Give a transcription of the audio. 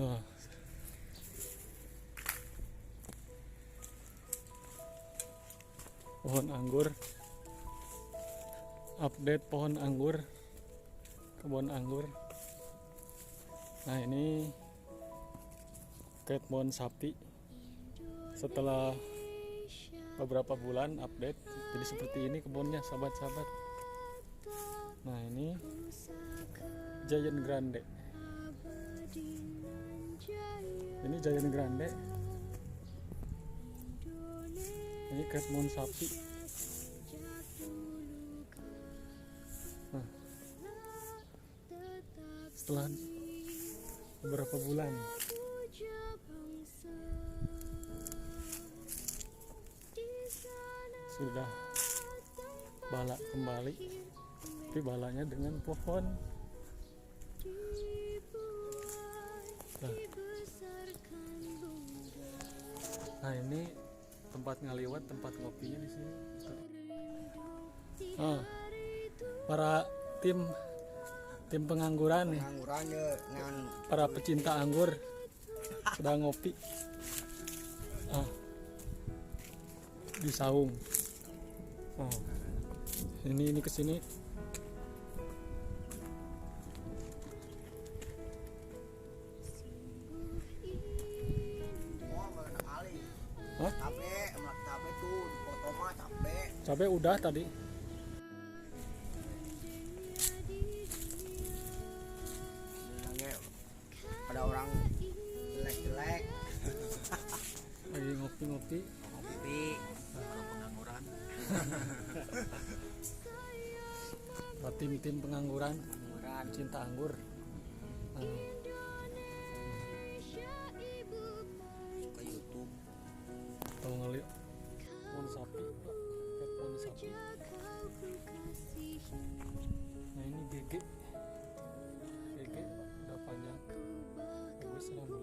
Oh. Pohon anggur. Update pohon anggur. Kebun anggur. Nah, ini kebun sapi. Setelah beberapa bulan update, jadi seperti ini kebunnya, sahabat-sahabat. Nah, ini Giant Grande. Ini Giant Grande. Ini kebun sapi. Nah, setelah beberapa bulan sudah bala kembali, tapi balanya dengan pohon. Nah, ini tempat ngaliwat, tempat ngopinya di sini. Para tim pengangguran nih, para pecinta anggur sedang ngopi di saung. Ini kesini. Cabe udah tadi. Ada orang jelek-jelek Lagi ngopi pengangguran. Tim pengangguran cinta anggur. Suka YouTube. Kalau ngeliat pohon sapi, pohon sapi. Nah, ini GG udah panjang, bagus rambut.